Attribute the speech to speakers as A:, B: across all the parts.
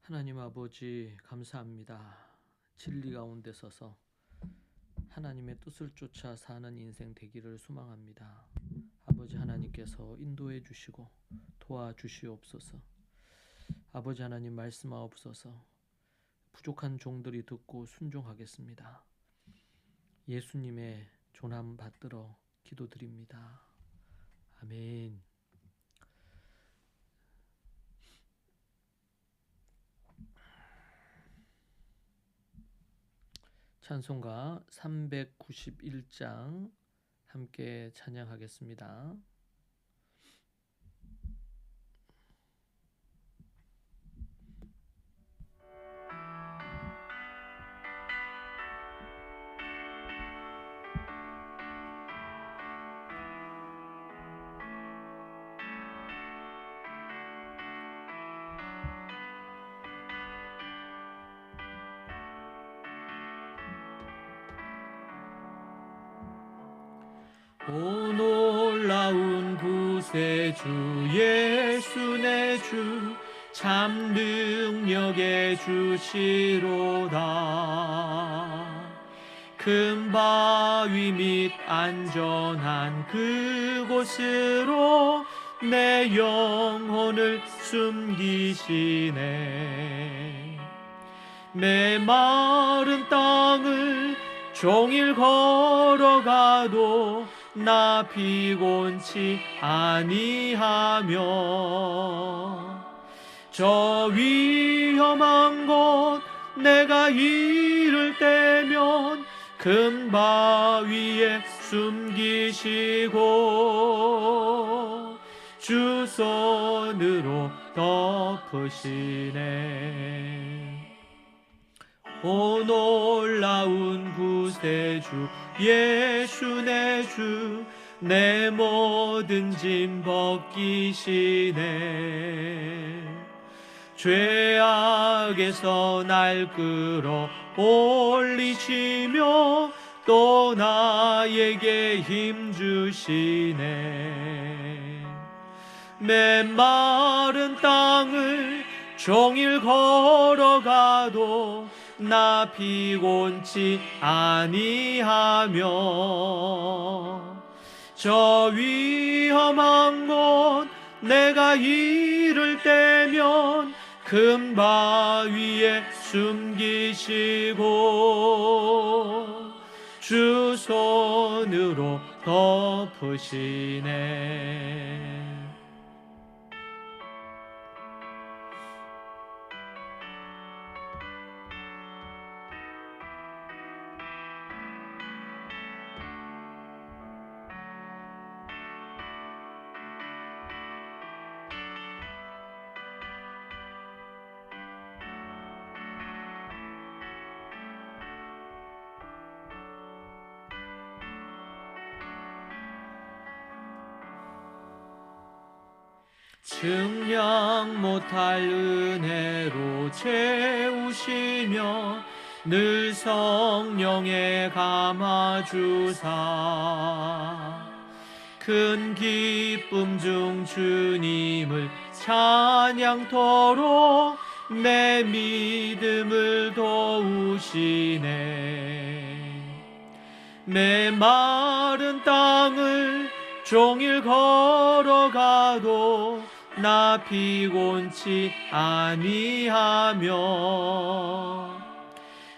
A: 하나님 아버지 감사합니다. 진리 가운데 서서 하나님의 뜻을 쫓아 사는 인생 되기를 소망합니다. 아버지 하나님께서 인도해 주시고 도와주시옵소서. 아버지 하나님 말씀하옵소서. 부족한 종들이 듣고 순종하겠습니다. 예수님의 존함 받들어 기도드립니다. 아멘. 찬송가 391장 함께 찬양하겠습니다. 오 놀라운 구세주 예수 내 주 참 능력의 주시로다. 큰 바위 밑 안전한 그곳으로 내 영혼을 숨기시네. 메마른 땅을 종일 걸어가도 나 피곤치 아니하며 저 위험한 곳 내가 이를 때면 큰 바위에 숨기시고 주 손으로 덮으시네. 오 놀라운 구세주 예수 내 주 내 모든 짐 벗기시네. 죄악에서 날 끌어 올리시며 또 나에게 힘 주시네. 메마른 땅을 종일 걸어가도 나 피곤치 아니하며 저 위험한 곳 내가 이를 때면 큰 바위에 숨기시고 주 손으로 덮으시네. 측량 못할 은혜로 채우시며 늘 성령에 감아주사 큰 기쁨 중 주님을 찬양토록 내 믿음을 도우시네. 메마른 땅을 종일 걸어가도 나 피곤치 아니하며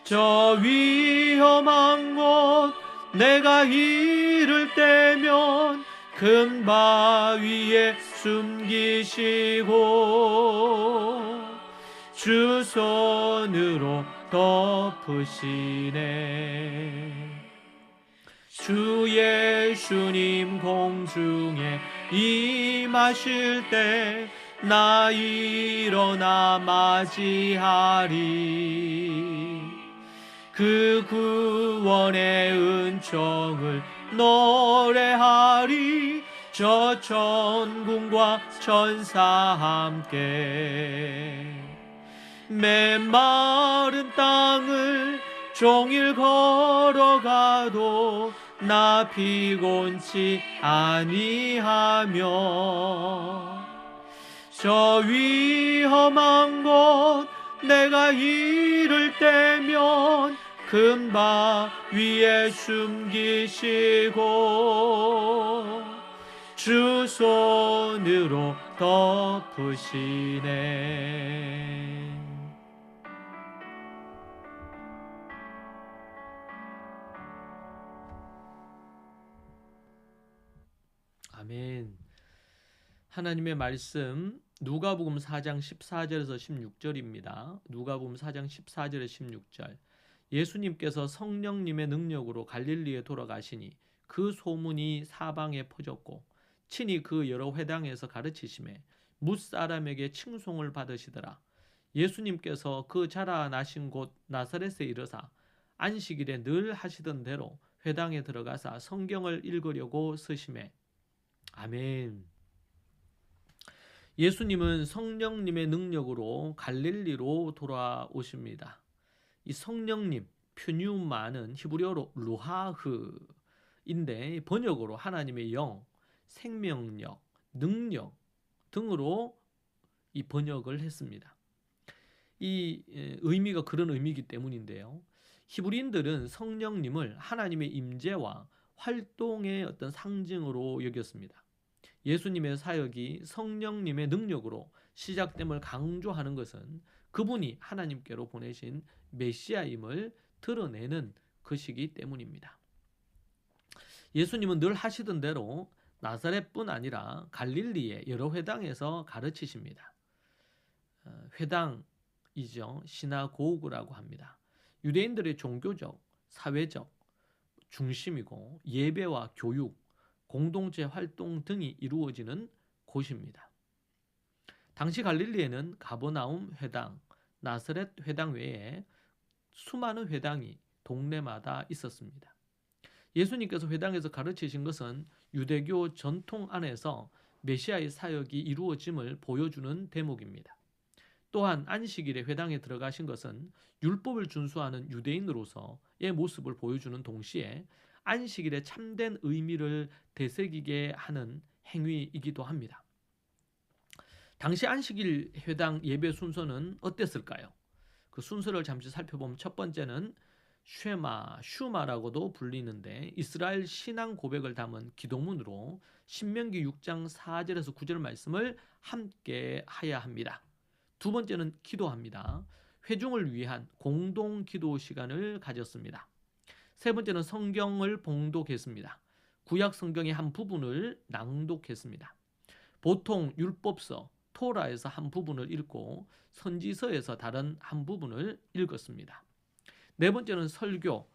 A: 저 위험한 곳 내가 이를 때면 큰 바위에 숨기시고 주 손으로 덮으시네. 주 예수님 공중에 임하실 때 나 일어나 맞이하리. 그 구원의 은총을 노래하리. 저 천군과 천사 함께 메마른 땅을 종일 걸어가도 나 피곤치 아니하며 저 위험한 곳 내가 이를 때면 큰 바위에 숨기시고 주 손으로 덮으시네. 아멘. 하나님의 말씀 누가복음 4장 14절에서 16절입니다. 누가복음 4장 14절에서 16절. 예수님께서 성령님의 능력으로 갈릴리에 돌아가시니 그 소문이 사방에 퍼졌고 친히 그 여러 회당에서 가르치심에 뭇사람에게 칭송을 받으시더라. 예수님께서 그 자라나신 곳 나사렛에 이르사 안식일에 늘 하시던 대로 회당에 들어가사 성경을 읽으려고 서심해. 아멘. 예수님은 성령님의 능력으로 갈릴리로 돌아오십니다. 이 성령님, 퓨뉴마는 히브리어로 루하흐인데 번역으로 하나님의 영, 생명력, 능력 등으로 이 번역을 했습니다. 이 의미가 그런 의미이기 때문인데요. 히브리인들은 성령님을 하나님의 임재와 활동의 어떤 상징으로 여겼습니다. 예수님의 사역이 성령님의 능력으로 시작됨을 강조하는 것은 그분이 하나님께로 보내신 메시아임을 드러내는 것이기 때문입니다. 예수님은 늘 하시던 대로 나사렛뿐 아니라 갈릴리의 여러 회당에서 가르치십니다. 회당이죠. 시나고그라고 합니다. 유대인들의 종교적, 사회적 중심이고 예배와 교육, 공동체 활동 등이 이루어지는 곳입니다. 당시 갈릴리에는 가버나움 회당, 나사렛 회당 외에 수많은 회당이 동네마다 있었습니다. 예수님께서 회당에서 가르치신 것은 유대교 전통 안에서 메시아의 사역이 이루어짐을 보여주는 대목입니다. 또한 안식일에 회당에 들어가신 것은 율법을 준수하는 유대인으로서의 모습을 보여주는 동시에 안식일의 참된 의미를 되새기게 하는 행위이기도 합니다. 당시 안식일 회당 예배 순서는 어땠을까요? 그 순서를 잠시 살펴보면 첫 번째는 슈마라고도 불리는데 이스라엘 신앙 고백을 담은 기도문으로 신명기 6장 4절에서 9절 말씀을 함께 하야 합니다. 두 번째는 기도합니다. 회중을 위한 공동 기도 시간을 가졌습니다. 세 번째는 성경을 봉독했습니다. 구약 성경의 한 부분을 낭독했습니다. 보통 율법서, 토라에서 한 부분을 읽고 선지서에서 다른 한 부분을 읽었습니다. 네 번째는 설교,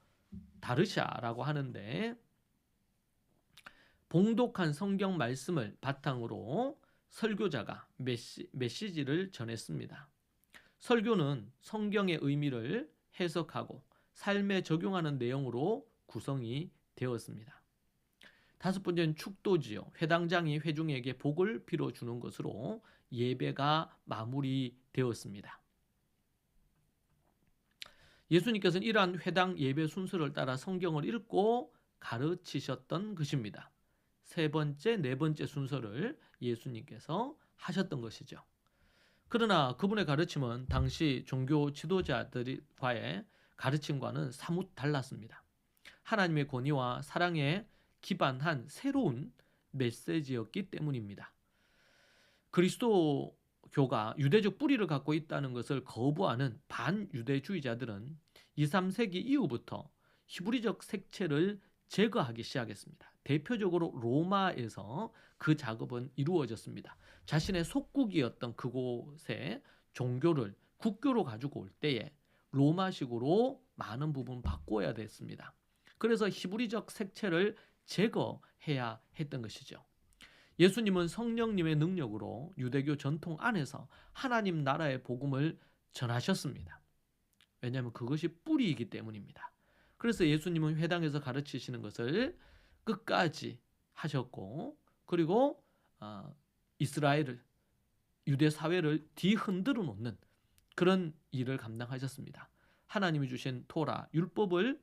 A: 다르샤라고 하는데 봉독한 성경 말씀을 바탕으로 설교자가 메시지를 전했습니다. 설교는 성경의 의미를 해석하고 삶에 적용하는 내용으로 구성이 되었습니다. 다섯 번째는 축도지요. 회당장이 회중에게 복을 빌어주는 것으로 예배가 마무리되었습니다. 예수님께서는 이러한 회당 예배 순서를 따라 성경을 읽고 가르치셨던 것입니다. 세 번째, 네 번째 순서를 예수님께서 하셨던 것이죠. 그러나 그분의 가르침은 당시 종교 지도자들과의 가르침과는 사뭇 달랐습니다. 하나님의 권위와 사랑에 기반한 새로운 메시지였기 때문입니다. 그리스도교가 유대적 뿌리를 갖고 있다는 것을 거부하는 반유대주의자들은 2, 3세기 이후부터 히브리적 색채를 제거하기 시작했습니다. 대표적으로 로마에서 그 작업은 이루어졌습니다. 자신의 속국이었던 그곳에 종교를 국교로 가지고 올 때에 로마식으로 많은 부분 바꿔야 됐습니다. 그래서 히브리적 색채를 제거해야 했던 것이죠. 예수님은 성령님의 능력으로 유대교 전통 안에서 하나님 나라의 복음을 전하셨습니다. 왜냐하면 그것이 뿌리이기 때문입니다. 그래서 예수님은 회당에서 가르치시는 것을 끝까지 하셨고 그리고 이스라엘을 유대 사회를 뒤흔들어 놓는 그런 일을 감당하셨습니다. 하나님이 주신 토라 율법을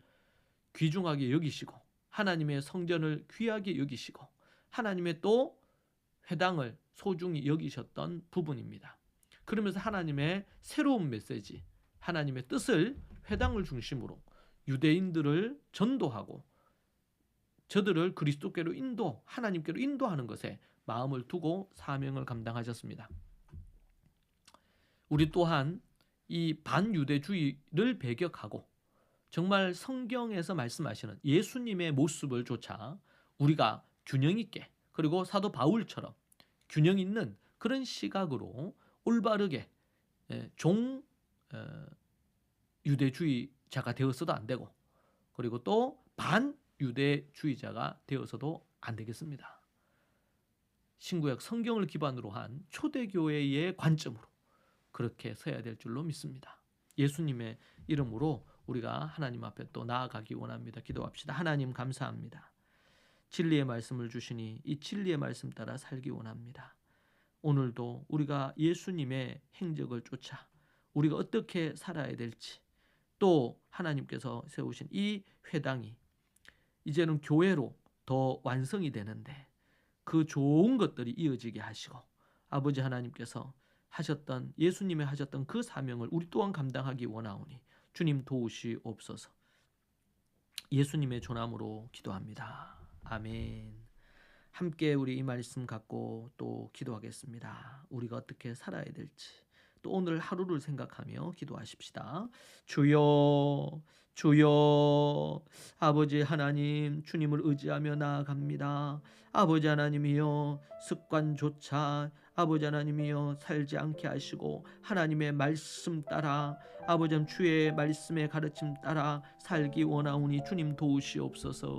A: 귀중하게 여기시고 하나님의 성전을 귀하게 여기시고 하나님의 또 회당을 소중히 여기셨던 부분입니다. 그러면서 하나님의 새로운 메시지, 하나님의 뜻을 회당을 중심으로 유대인들을 전도하고 저들을 그리스도께로 하나님께로 인도하는 것에 마음을 두고 사명을 감당하셨습니다. 우리 또한 이 반유대주의를 배격하고 정말 성경에서 말씀하시는 예수님의 모습을 조차 우리가 균형 있게, 그리고 사도 바울처럼 균형 있는 그런 시각으로 올바르게 종 유대주의자가 되어서도 안 되고, 그리고 또 반유대주의자가 되어서도 안 되겠습니다. 신구약 성경을 기반으로 한 초대교회의 관점으로 그렇게 서야 될 줄로 믿습니다. 예수님의 이름으로 우리가 하나님 앞에 또 나아가기 원합니다. 기도합시다. 하나님 감사합니다. 진리의 말씀을 주시니 이 진리의 말씀 따라 살기 원합니다. 오늘도 우리가 예수님의 행적을 쫓아 우리가 어떻게 살아야 될지, 또 하나님께서 세우신 이 회당이 이제는 교회로 더 완성이 되는데 그 좋은 것들이 이어지게 하시고, 아버지 하나님께서 하셨던, 예수님이 하셨던 그 사명을 우리 또한 감당하기 원하오니 주님 도우시옵소서. 예수님의 조남으로 기도합니다. 아멘. 함께 우리 이 말씀 갖고 또 기도하겠습니다. 우리가 어떻게 살아야 될지, 또 오늘 하루를 생각하며 기도하십시다. 주여, 주여, 아버지 하나님, 주님을 의지하며 나아갑니다. 아버지 하나님이여, 습관조차 아버지 하나님이여 살지 않게 하시고 하나님의 말씀 따라, 아버지 주의 말씀의 가르침 따라 살기 원하오니 주님 도우시옵소서.